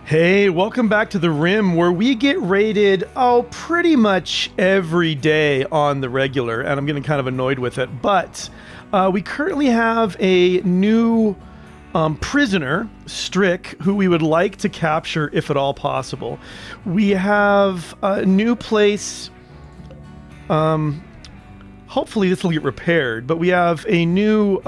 Hey, welcome back to the Rim, where we get rated, pretty much every day on the regular, and I'm getting kind of annoyed with it, but we currently have a new prisoner, Strick, who we would like to capture if at all possible. We have a new place, hopefully this will get repaired, but we have a new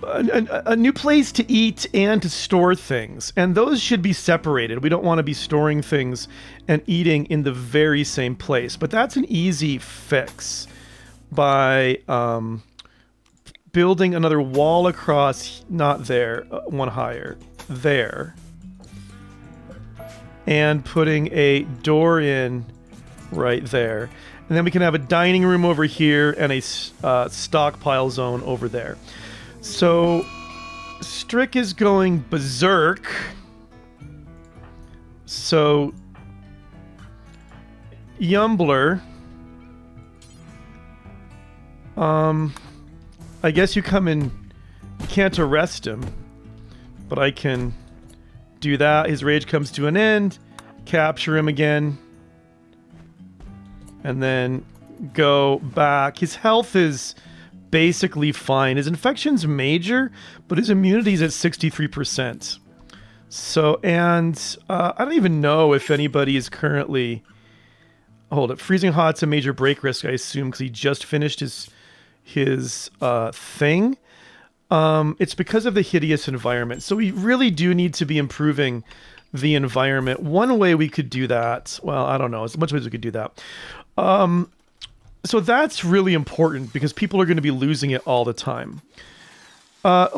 a new place to eat and to store things, and those should be separated. We don't want to be storing things and eating in the very same place, but that's an easy fix by building another wall across, not there, one higher, there, and putting a door in right there. And then we can have a dining room over here and a stockpile zone over there. So, Strick is going berserk. So, Yumbler, I guess you come in, you can't arrest him, but I can do that. His rage comes to an end, capture him again, and then go back. His health is basically fine. His infection's major, but his immunity's at 63%. So, and I don't even know if anybody is currently... Hold it. Freezing hot's a major break risk, I assume, because he just finished his thing. It's because of the hideous environment. So we really do need to be improving the environment. One way we could do that, well, I don't know. There's a bunch of ways we could do that. So that's really important because people are going to be losing it all the time.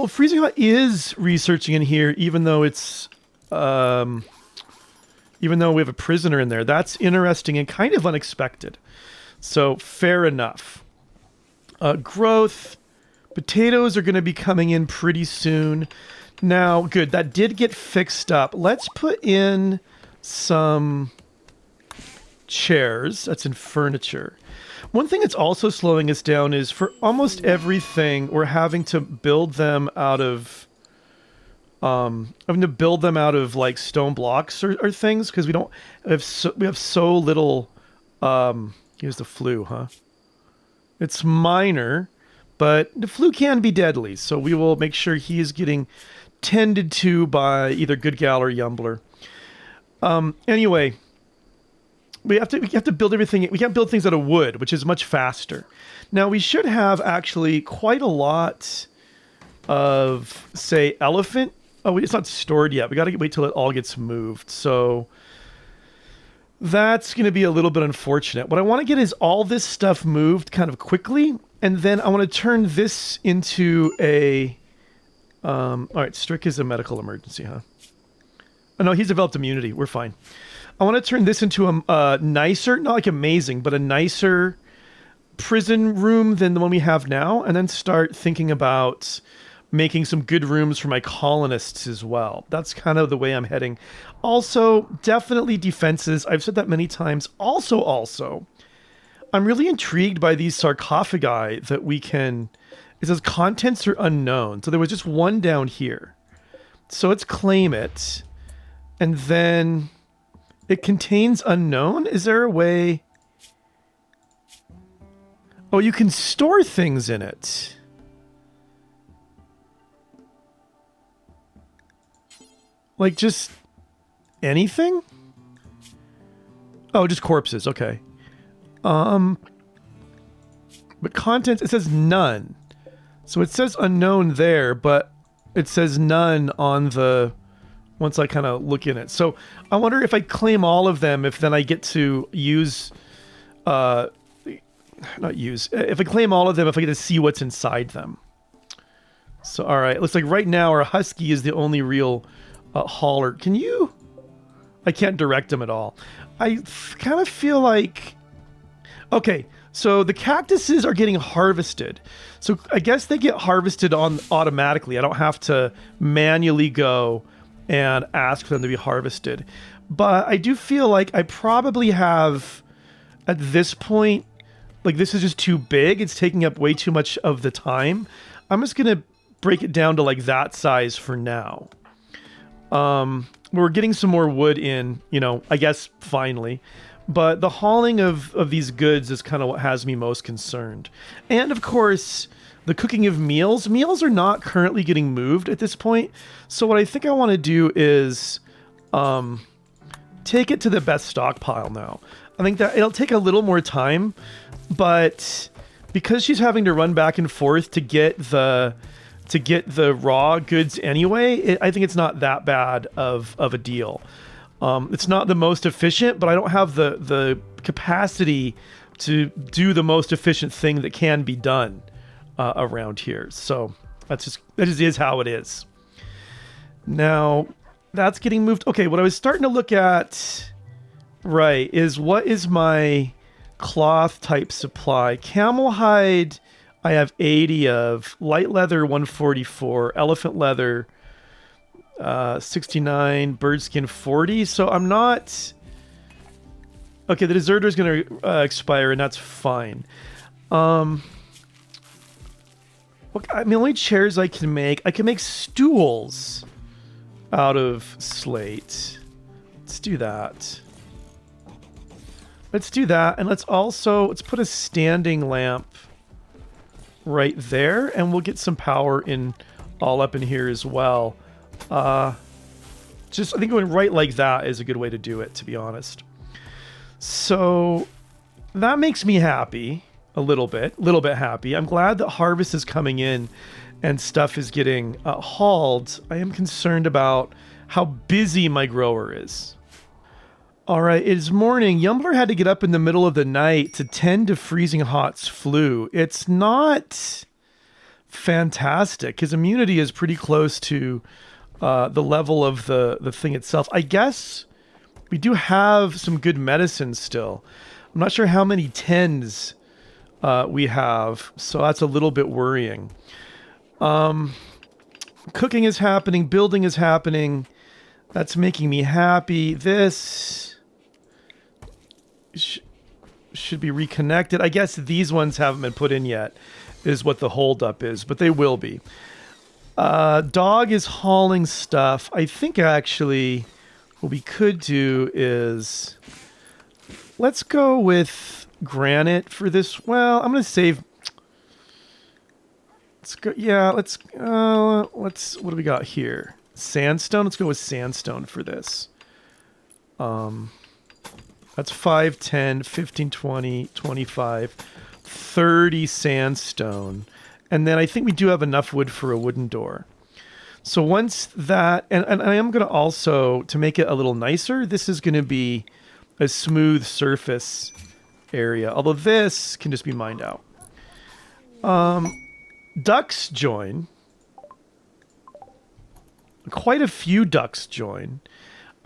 Freezing Hot is researching in here, even though it's, even though we have a prisoner in there. That's interesting and kind of unexpected. So fair enough. Growth, potatoes are going to be coming in pretty soon. Now, good, that did get fixed up. Let's put in some chairs. That's in furniture. One thing that's also slowing us down is for almost everything, we're having to build them out of, like stone blocks or things, because we have so little. Here's the flu, huh? It's minor, but the flu can be deadly, so we will make sure he is getting tended to by either Goodgal or Yumbler. Anyway. We have to build everything. We can't build things out of wood, which is much faster. Now, we should have actually quite a lot of, say, elephant. Oh, it's not stored yet. We got to wait till it all gets moved. So that's going to be a little bit unfortunate. What I want to get is all this stuff moved kind of quickly, and then I want to turn this into a... all right, Strick is a medical emergency, huh? Oh, no, he's developed immunity. We're fine. I want to turn this into a nicer, not like amazing, but a nicer prison room than the one we have now, and then start thinking about making some good rooms for my colonists as well. That's kind of the way I'm heading. Also, definitely defenses. I've said that many times. Also, I'm really intrigued by these sarcophagi that we can... It says contents are unknown. So there was just one down here. So let's claim it. And then... It contains unknown? Is there a way... Oh, you can store things in it. Like just anything? Oh, just corpses. Okay. But contents, it says none. So it says unknown there, but it says none on the... Once I kind of look in it. So I wonder if I claim all of them, if then I get to use, if I claim all of them, if I get to see what's inside them. So, all right. Looks like right now our husky is the only real hauler. Can you? I can't direct him at all. I kind of feel like, okay. So the cactuses are getting harvested. So I guess they get harvested on automatically. I don't have to manually go and ask for them to be harvested. But I do feel like I probably have, at this point, like this is just too big. It's taking up way too much of the time. I'm just going to break it down to like that size for now. We're getting some more wood in, I guess finally. But the hauling of these goods is kind of what has me most concerned. And of course, the cooking of meals. Meals are not currently getting moved at this point. So what I think I want to do is take it to the best stockpile now. I think that it'll take a little more time, but because she's having to run back and forth to get the raw goods anyway, I think it's not that bad of a deal. It's not the most efficient, but I don't have the capacity to do the most efficient thing that can be done around here. So that just is how it is. Now that's getting moved. Okay, what I was starting to look at, right, is what is my cloth type supply? Camel hide, I have 80 of. Light leather, 144. Elephant leather, 69. Bird skin, 40. So I'm not... Okay, the deserter is going to expire, and that's fine. Look, I mean, only chairs I can make stools out of slate. Let's do that. Let's do that, and let's put a standing lamp right there, and we'll get some power in all up in here as well. I think going right like that is a good way to do it, to be honest. So that makes me happy a little bit happy. I'm glad that harvest is coming in and stuff is getting hauled. I am concerned about how busy my grower is. All right, it is morning. Yumbler had to get up in the middle of the night to tend to Freezing Hot's flu. It's not fantastic. His immunity is pretty close to the level of the thing itself. I guess we do have some good medicine still. I'm not sure how many tens we have, so that's a little bit worrying. Cooking is happening. Building is happening. That's making me happy. This should be reconnected. I guess these ones haven't been put in yet, is what the holdup is, but they will be. Dog is hauling stuff. I think actually what we could do is let's go with granite for this. Well, I'm going to save. Let's go. Yeah, let's what do we got here? Sandstone. Let's go with sandstone for this. That's 5, 10, 15, 20, 25, 30 sandstone. And then I think we do have enough wood for a wooden door. So once that, and I am going to also, to make it a little nicer, this is going to be a smooth surface area. Although this can just be mined out. Ducks join. Quite a few ducks join.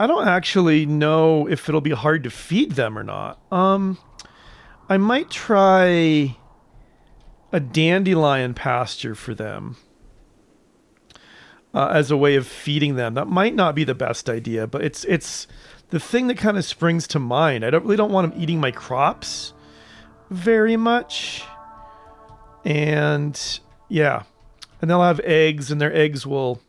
I don't actually know if it'll be hard to feed them or not. I might try a dandelion pasture for them as a way of feeding them. That might not be the best idea, but it's the thing that kind of springs to mind. I really don't want them eating my crops very much. And yeah, and they'll have eggs, and their eggs will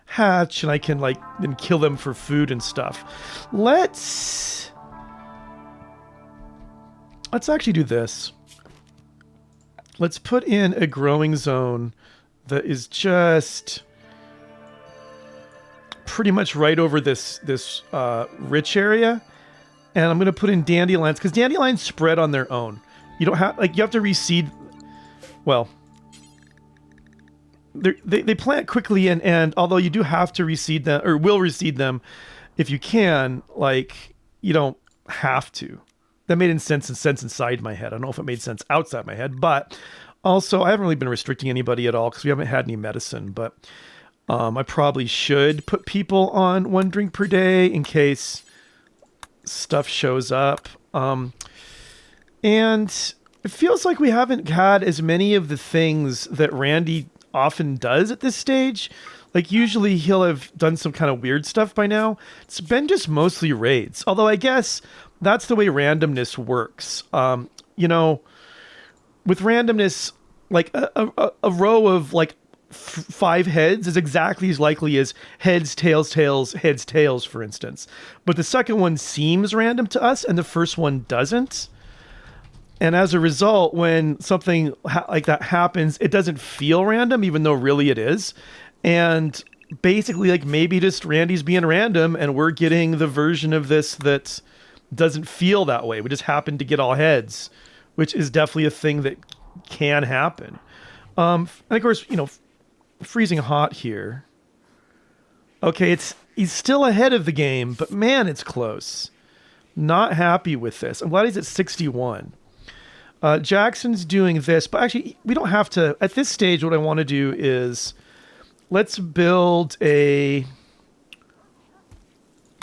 hatch, and I can then kill them for food and stuff. Let's actually do this. Let's put in a growing zone that is just pretty much right over this rich area, and I'm going to put in dandelions, because dandelions spread on their own. You don't have you have to reseed. Well, they plant quickly, and although you do have to reseed them, or will reseed them if you can, you don't have to. That made sense inside my head. I don't know if it made sense outside my head, but also I haven't really been restricting anybody at all because we haven't had any medicine, but I probably should put people on 1 drink per day in case stuff shows up. And it feels like we haven't had as many of the things that Randy often does at this stage. Usually he'll have done some kind of weird stuff by now. It's been just mostly raids. Although I guess that's the way randomness works. With randomness, a row of 5 heads is exactly as likely as heads, tails, tails, heads, tails, for instance. But the second one seems random to us, and the first one doesn't. And as a result, when something like that happens, it doesn't feel random, even though really it is. And basically, like, maybe just Randy's being random, and we're getting the version of this that doesn't feel that way. We just happen to get all heads, which is definitely a thing that can happen. And of course, you know, freezing hot here. Okay, he's still ahead of the game, but man, it's close. Not happy with this. I'm glad he's at 61. Jackson's doing this, but actually, we don't have to. At this stage, what I want to do is let's build a.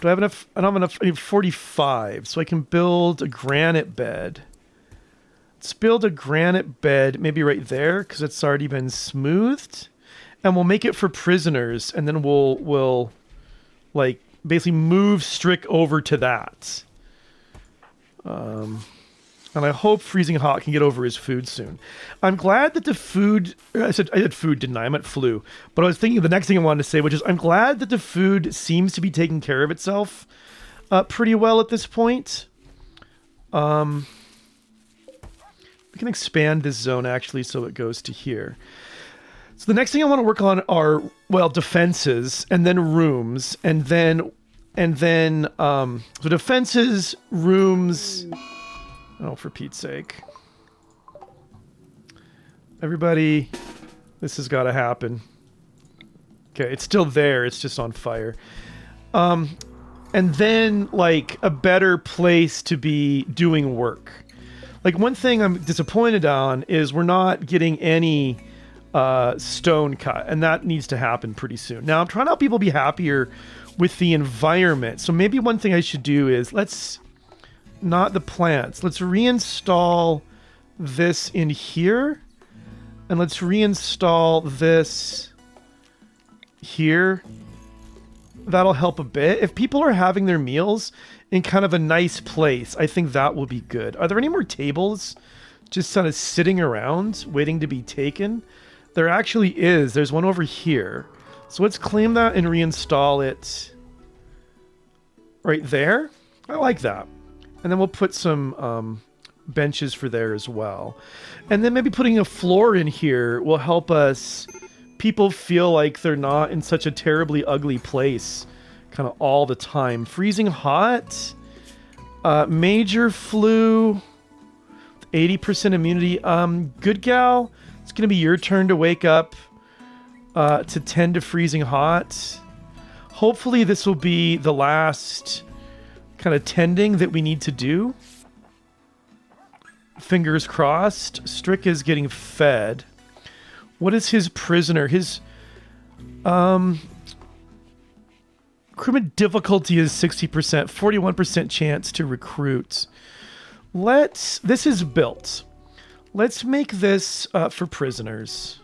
Do I have enough? I don't have enough. I need 45, so I can build a granite bed. Let's build a granite bed, maybe right there, because it's already been smoothed, and we'll make it for prisoners, and then we'll like basically move Strick over to that. And I hope freezing hot can get over his food soon. I'm glad that the food... I said food, didn't I? I meant flu. But I was thinking of the next thing I wanted to say, which is I'm glad that the food seems to be taking care of itself pretty well at this point. We can expand this zone, actually, so it goes to here. So the next thing I want to work on are, well, defenses, and then rooms, and then so defenses, rooms... Oh, for Pete's sake. Everybody, this has got to happen. Okay, it's still there. It's just on fire. And then, like, a better place to be doing work. Like, one thing I'm disappointed on is we're not getting any stone cut, and that needs to happen pretty soon. Now, I'm trying to help people be happier with the environment. So maybe one thing I should do is not the plants. Let's reinstall this in here. And let's reinstall this here. That'll help a bit. If people are having their meals in kind of a nice place, I think that will be good. Are there any more tables just kind of sitting around waiting to be taken? There actually is. There's one over here. So let's claim that and reinstall it right there. I like that. And then we'll put some benches for there as well. And then maybe putting a floor in here will help people feel like they're not in such a terribly ugly place kind of all the time. Freezing hot, major flu, 80% immunity. Good gal, it's going to be your turn to wake up to 10 to freezing hot. Hopefully this will be the last kind of tending that we need to do. Fingers crossed. Strick is getting fed. What is his prisoner? His recruitment difficulty is 60%, 41% chance to recruit. This is built. Let's make this for prisoners.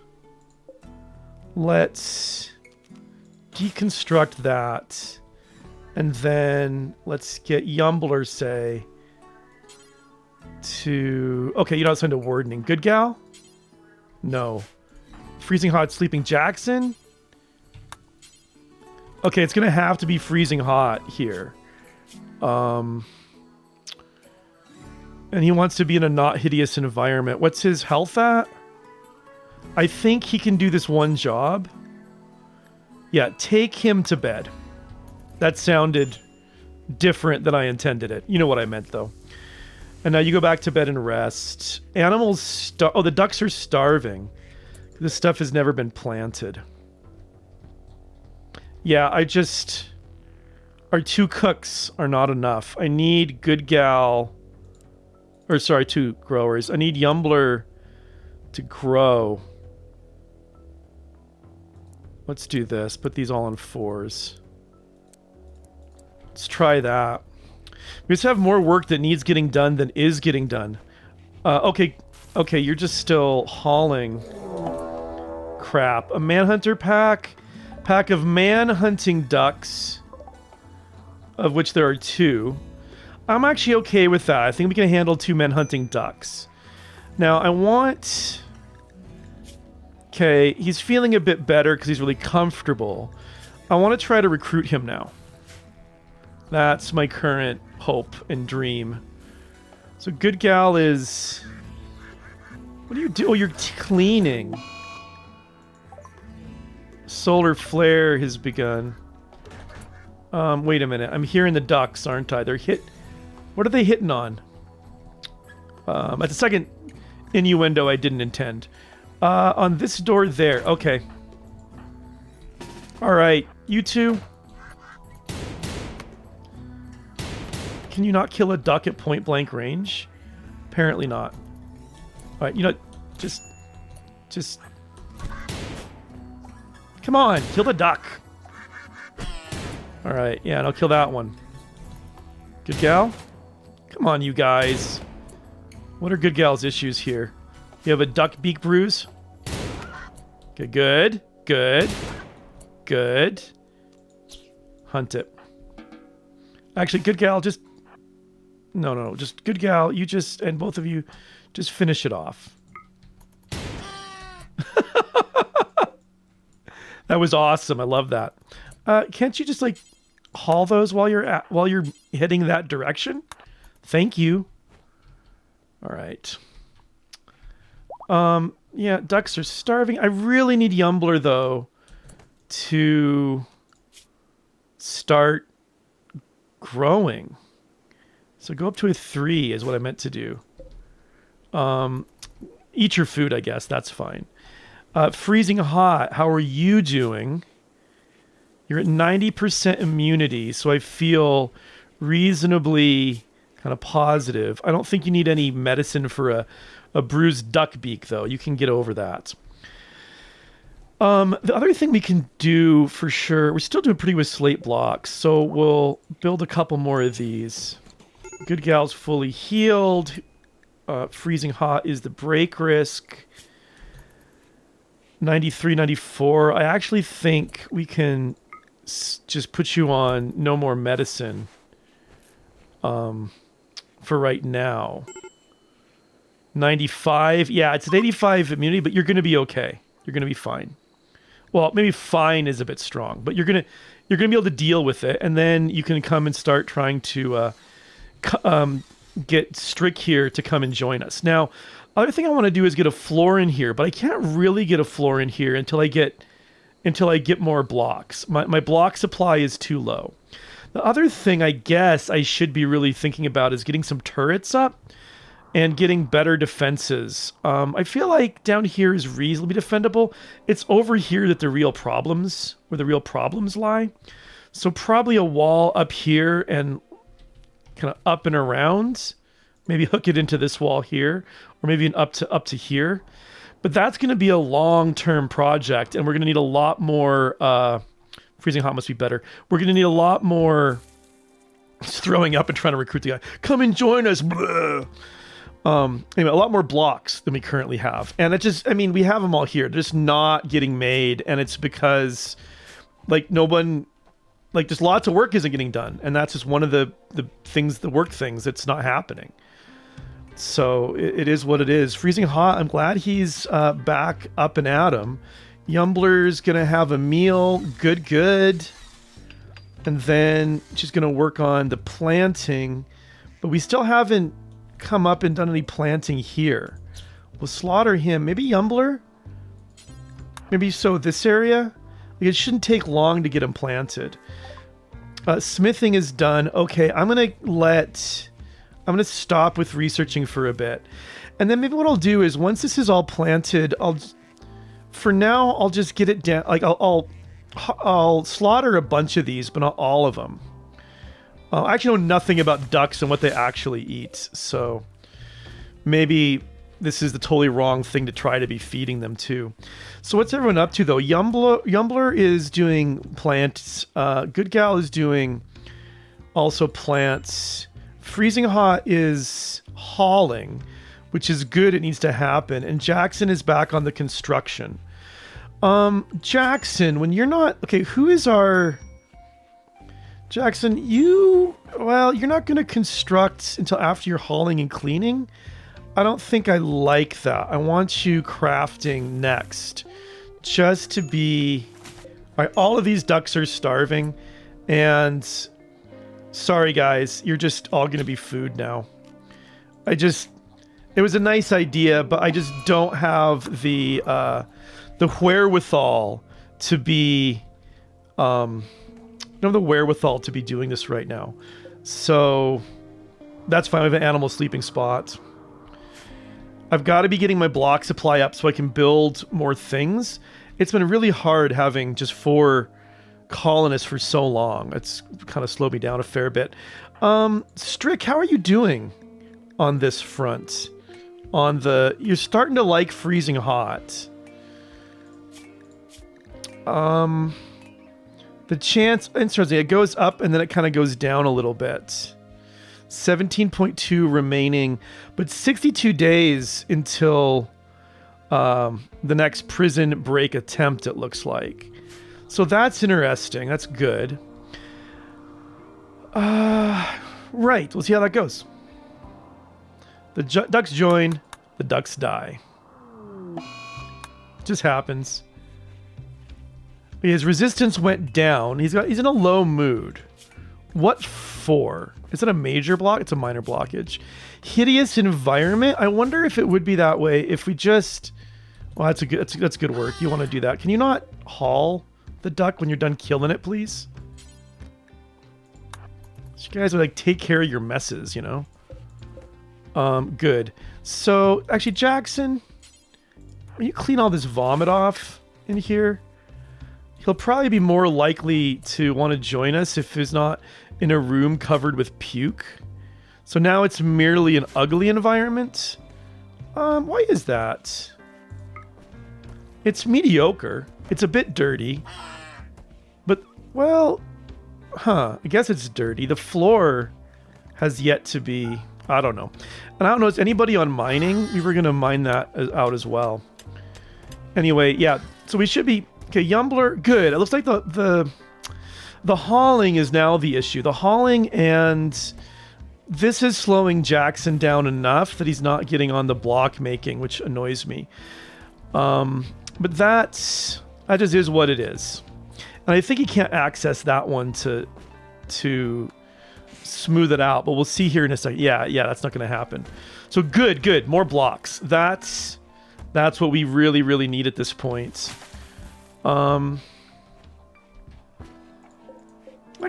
Let's deconstruct that. And then let's get Yumbler, say, to... Okay, you're not assigned to wardening. Good gal? No. Freezing hot, sleeping Jackson? Okay, it's going to have to be freezing hot here. And he wants to be in a not hideous environment. What's his health at? I think he can do this one job. Yeah, take him to bed. That sounded different than I intended it. You know what I meant, though. And now you go back to bed and rest. Animals oh, the ducks are starving. This stuff has never been planted. Yeah, our 2 cooks are not enough. I need good gal... Or, sorry, 2 growers. I need Yumbler to grow. Let's do this. Put these all on 4s. Let's try that. We just have more work that needs getting done than is getting done. Okay, you're just still hauling crap. A manhunter pack. Pack of man-hunting ducks, of which there are 2. I'm actually okay with that. I think we can handle 2 man-hunting ducks. Now, I want... Okay, he's feeling a bit better because he's really comfortable. I want to try to recruit him now. That's my current hope and dream. So Good Gal is... What do you do? Oh, you're cleaning. Solar flare has begun. Wait a minute. I'm hearing the ducks, aren't I? They're hit... What are they hitting on? At the second innuendo I didn't intend. On this door there. Okay. Alright. You two. Can you not kill a duck at point blank range? Apparently not. Alright, you know, just... Come on, kill the duck. Alright, yeah, and I'll kill that one. Good gal? Come on, you guys. What are Good Gal's issues here? You have a duck beak bruise? Okay, good. Good. Good. Hunt it. Actually, Good Gal, just... No, just Good Gal, you just... And both of you, just finish it off. That was awesome. I love that. Can't you just, like, haul those while you're heading that direction? Thank you. All right. Yeah, ducks are starving. I really need Yumbler, though, to start growing. So go up to a 3 is what I meant to do. Eat your food, I guess. That's fine. Freezing hot. How are you doing? You're at 90% immunity, so I feel reasonably kind of positive. I don't think you need any medicine for a bruised duck beak, though. You can get over that. The other thing we can do for sure, we're still doing pretty with slate blocks, so we'll build a couple more of these. Good Gal's fully healed. Freezing hot is the break risk. 93, 94. I actually think we can just put you on no more medicine for right now. 95. Yeah, it's an 85 immunity, but you're going to be okay. You're going to be fine. Well, maybe fine is a bit strong, but you're going to be able to deal with it, and then you can come and start trying to get Strick here to come and join us. Now, other thing I want to do is get a floor in here, but I can't really get a floor in here until I get more blocks. My block supply is too low. The other thing I guess I should be really thinking about is getting some turrets up and getting better defenses. I feel like down here is reasonably defendable. It's over here that where the real problems lie. So probably a wall up here and kind of up and around. Maybe hook it into this wall here, or maybe an up to here. But that's going to be a long-term project, and we're going to need a lot more... freezing hot must be better. We're going to need a lot more throwing up and trying to recruit the guy. Come and join us! Anyway, a lot more blocks than we currently have. And it just... I mean, we have them all here. They're just not getting made, and it's because, like, no one... Like, just lots of work isn't getting done, and that's just one of the things, the work things, that's not happening. So it is what it is. Freezing hot. I'm glad he's back up and at 'em. Yumbler's gonna have a meal. Good. And then she's gonna work on the planting, but we still haven't come up and done any planting here. We'll slaughter him. Maybe Yumbler. Maybe so this area. Like, it shouldn't take long to get him planted. Smithing is done. Okay, I'm gonna stop with researching for a bit. And then maybe what I'll do is once this is all planted, for now, I'll just get it down. Like, I'll slaughter a bunch of these, but not all of them. I actually know nothing about ducks and what they actually eat. So maybe this is the totally wrong thing to try to be feeding them to. So what's everyone up to, though? Yumbler is doing plants. Good Gal is doing also plants. Freezing hot is hauling, which is good. It needs to happen. And Jackson is back on the construction. Jackson, when you're not... Okay, who is our... Jackson, you're not going to construct until after you're hauling and cleaning. I don't think I like that. I want you crafting next. Just to be... All right, all of these ducks are starving. And... Sorry, guys. You're just all going to be food now. It was a nice idea, but I just don't have the wherewithal to be... don't have the wherewithal to be doing this right now. So... That's fine. We have an animal sleeping spot. I've got to be getting my block supply up so I can build more things. It's been really hard having just 4 colonists for so long. It's kind of slowed me down a fair bit. Strick, how are you doing on this front? You're starting to like freezing hot. The chance, interesting, it goes up and then it kind of goes down a little bit. 17.2 remaining, but 62 days until the next prison break attempt, it looks like. So that's interesting. That's good. Right. We'll see how that goes. The ducks join. The ducks die. Just happens. His resistance went down. He's in a low mood. What for? Is it a major block? It's a minor blockage. Hideous environment. I wonder if it would be that way if we just... Well, that's good work. You want to do that. Can you not haul the duck when you're done killing it, please? You guys would like take care of your messes, you know? Good. So, actually, Jackson, will you clean all this vomit off in here? He'll probably be more likely to want to join us if he's not in a room covered with puke. So now it's merely an ugly environment. Why is that? It's mediocre. It's a bit dirty. But, well, I guess it's dirty. The floor has yet to be... I don't know. And I don't know, is anybody on mining? We were going to mine that out as well. Anyway, yeah. So we should be... Okay, Yumbler, good. It looks like the hauling is now the issue. The hauling, and this is slowing Jackson down enough that he's not getting on the block making, which annoys me. But that just is what it is. And I think he can't access that one to smooth it out, but we'll see here in a second. Yeah, that's not going to happen. So good. More blocks. That's what we really, really need at this point. I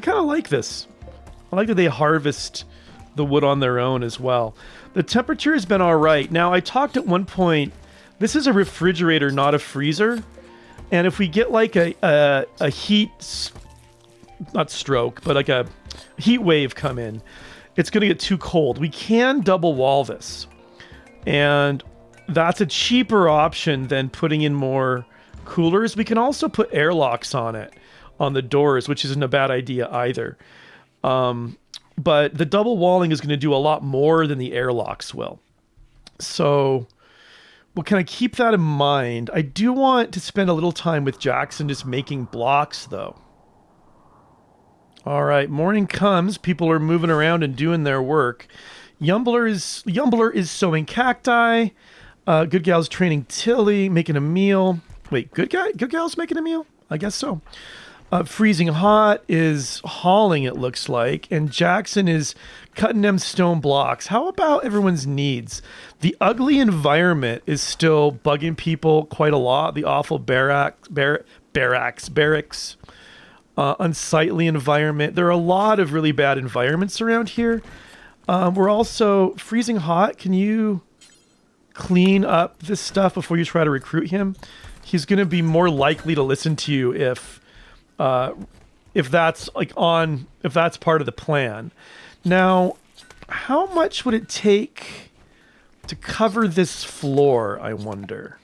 kind of like this. I like that they harvest the wood on their own as well. The temperature has been all right. Now, I talked at one point, this is a refrigerator, not a freezer. And if we get like a heat, not stroke, but like a heat wave come in, it's going to get too cold. We can double wall this. And that's a cheaper option than putting in more coolers. We can also put airlocks on it, on the doors, which isn't a bad idea either. But the double walling is going to do a lot more than the airlocks will. So, well, can I keep that in mind? I do want to spend a little time with Jackson just making blocks, though. All right, morning comes. People are moving around and doing their work. Yumbler is sowing cacti. Good Gal's training Tilly, making a meal. Wait, Good Gal's making a meal? I guess so. Freezing Hot is hauling, it looks like. And Jackson is cutting them stone blocks. How about everyone's needs? The ugly environment is still bugging people quite a lot. The awful barracks. Unsightly environment. There are a lot of really bad environments around here. We're also Freezing Hot. Can you clean up this stuff before you try to recruit him? He's going to be more likely to listen to you if that's if that's part of the plan. Now, how much would it take to cover this floor, I wonder?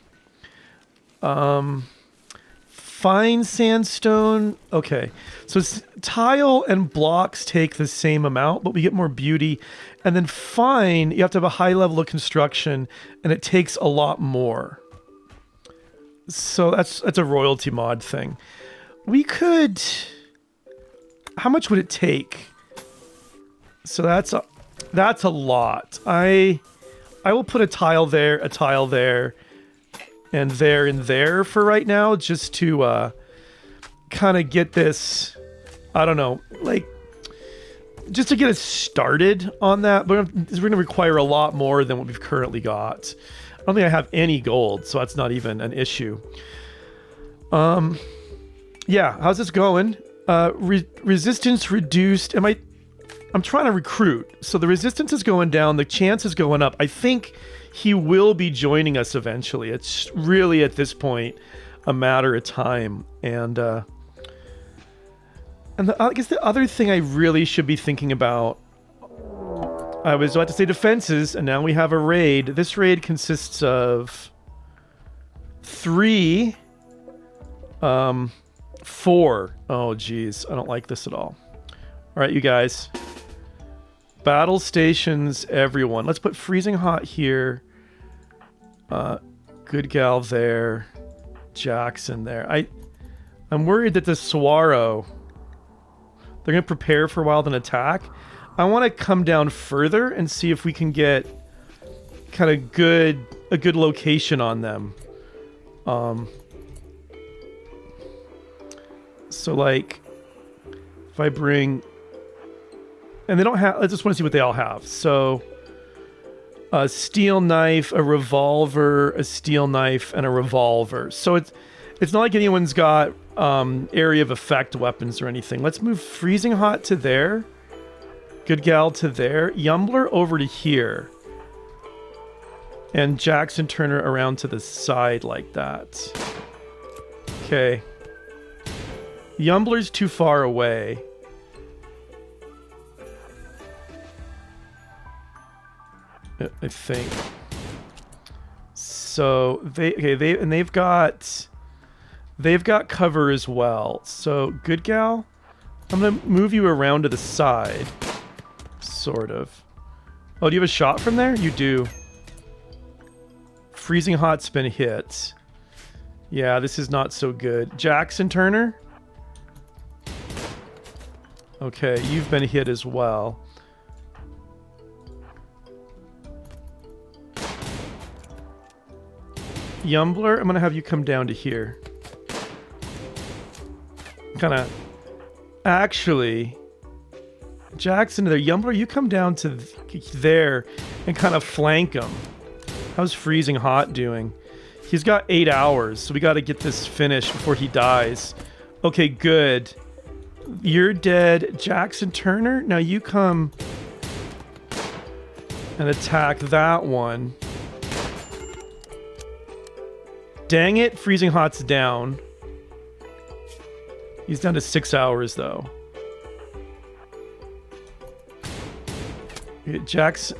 Fine sandstone. Okay. So tile and blocks take the same amount, but we get more beauty. And then fine, you have to have a high level of construction, and it takes a lot more. So that's a royalty mod thing. We could... How much would it take? So that's a lot. I I will put a tile there, and there for right now, just to kind of get this, I don't know, like, just to get us started on that. But we're going to require a lot more than what we've currently got. I don't think I have any gold, so that's not even an issue. Yeah, how's this going? Resistance reduced. I'm trying to recruit. So the resistance is going down, the chance is going up. I think he will be joining us eventually. It's really, at this point, a matter of time. And I guess the other thing I really should be thinking about, I was about to say defenses, and now we have a raid. This raid consists of 3, 4. Oh, geez. I don't like this at all. All right, you guys. Battle stations, everyone. Let's put freezing hot here. Good gal there. Jackson there. I'm worried that the Saguaro, they're going to prepare for a while, then attack. I want to come down further and see if we can get kind of a good location on them. So like, if I bring, and they don't have, I just want to see what they all have. So a steel knife, a revolver, a steel knife, and a revolver. So it's not like anyone's got area of effect weapons or anything. Let's move freezing hot to there. Good gal to there. Yumbler over to here. And Jackson Turner around to the side like that. Okay. Yumbler's too far away. I think. So they've got cover as well. So good gal, I'm gonna move you around to the side. Sort of. Oh, do you have a shot from there? You do. Freezing hot's been hit. Yeah, this is not so good. Jackson Turner? Okay, you've been hit as well. Yumbler, I'm gonna have you come down to here. Kinda... Actually... Jackson there. Yumbler, you come down to there and kind of flank him. How's freezing hot doing? He's got 8 hours, so we got to get this finished before he dies. Okay, good. You're dead. Jackson Turner, now you come and attack that one. Dang it, freezing hot's down. He's down to 6 hours though. Jackson.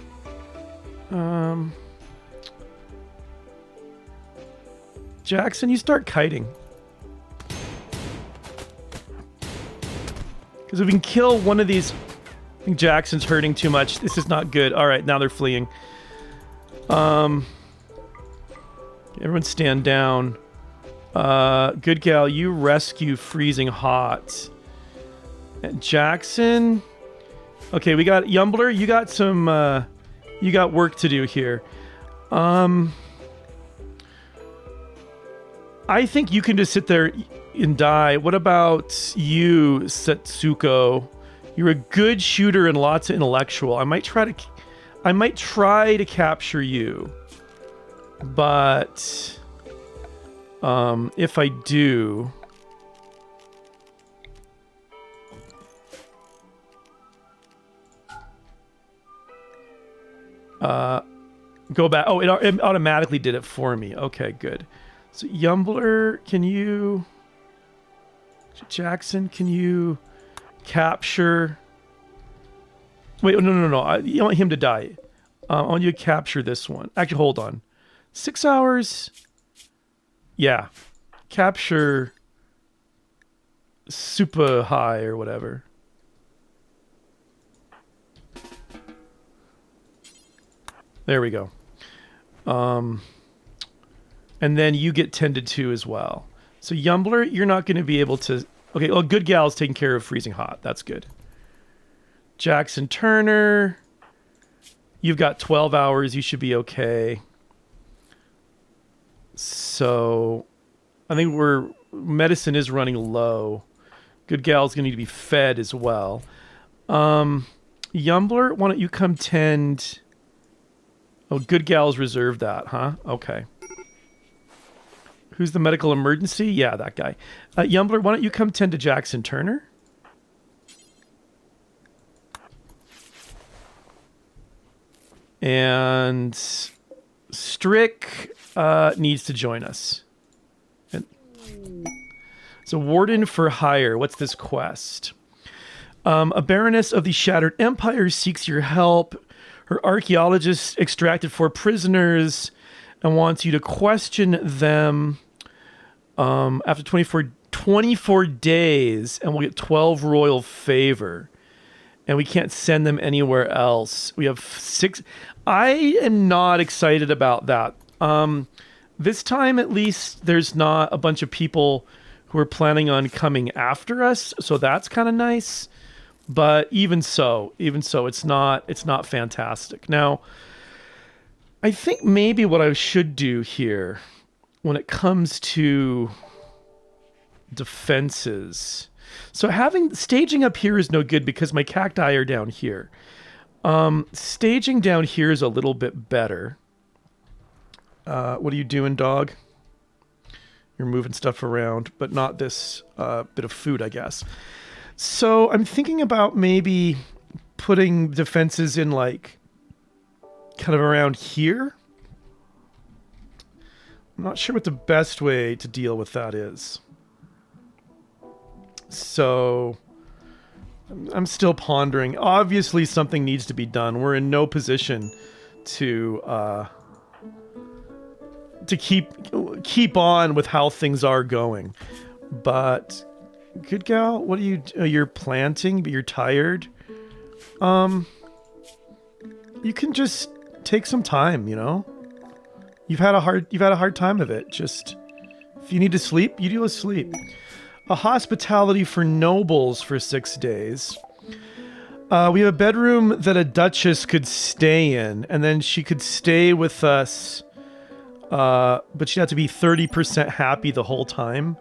Jackson, you start kiting. Because if we can kill one of these... I think Jackson's hurting too much. This is not good. Alright, now they're fleeing. Everyone stand down. Good gal, you rescue freezing hot. And Jackson... Okay, we got Yumbler. You got some, you got work to do here. I think you can just sit there and die. What about you, Setsuko? You're a good shooter and lots of intellectual. I might try to capture you. But, if I do... Go back. Oh, it automatically did it for me. Okay, good. So Yumbler, can you... Jackson, can you capture... Wait, no. You want him to die. I want you to capture this one. Actually, hold on. 6 hours? Yeah. Capture... Super high or whatever. There we go. And then you get tended to as well. So Yumbler, you're not going to be able to... Okay, well, good gal's taking care of freezing hot. That's good. Jackson Turner. You've got 12 hours. You should be okay. So I think medicine is running low. Good gal's going to need to be fed as well. Yumbler, why don't you come tend... Oh, good gal's reserved that, huh? Okay. Who's the medical emergency? Yeah, that guy. Yumbler, why don't you come tend to Jackson Turner? And Strick needs to join us. So Warden for Hire. What's this quest? A Baroness of the Shattered Empire seeks your help. Her archaeologist extracted 4 prisoners and wants you to question them after 24 days, and we'll get 12 royal favor. And we can't send them anywhere else. We have 6. I am not excited about that. This time, at least, there's not a bunch of people who are planning on coming after us, so that's kind of nice. But even so, it's not fantastic. Now, I think maybe what I should do here, when it comes to defenses, so staging up here is no good because my cacti are down here. Staging down here is a little bit better. What are you doing, dog? You're moving stuff around, but not this bit of food, I guess. So I'm thinking about maybe putting defenses in like kind of around here. I'm not sure what the best way to deal with that is. So I'm still pondering. Obviously something needs to be done. We're in no position to keep on with how things are going. But good gal, what are you? You're planting, but you're tired. You can just take some time. You know, you've had a hard time of it. Just if you need to sleep, you do a sleep. A hospitality for nobles for 6 days. We have a bedroom that a duchess could stay in, and then she could stay with us. But she'd have to be 30% happy the whole time.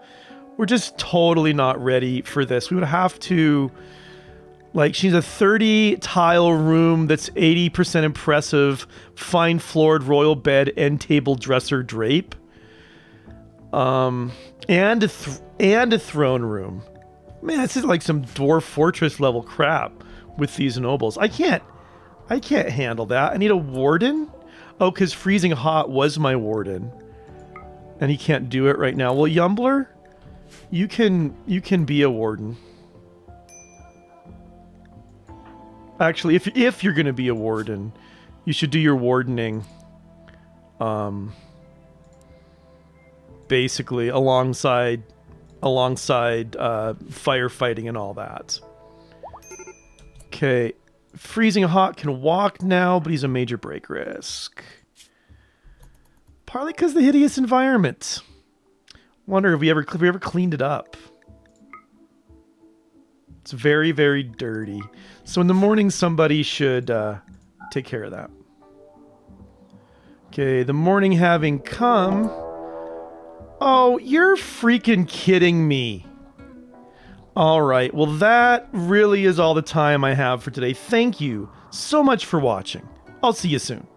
We're just totally not ready for this. We would have to, like, she's a 30 tile room that's 80% impressive, fine floored royal bed, end table, dresser, drape, and a throne room. Man, this is like some dwarf fortress level crap with these nobles. I can't handle that. I need a warden. Oh, because freezing hot was my warden, and he can't do it right now. Well, Yumbler, you can be a warden. Actually, if you're gonna be a warden, you should do your wardening, basically alongside firefighting and all that. Okay. Freezing hot can walk now, but he's a major break risk. Partly because of the hideous environment. Wonder if we ever cleaned it up. It's very, very dirty. So in the morning, somebody should take care of that. Okay, the morning having come. Oh, you're freaking kidding me. All right, well, that really is all the time I have for today. Thank you so much for watching. I'll see you soon.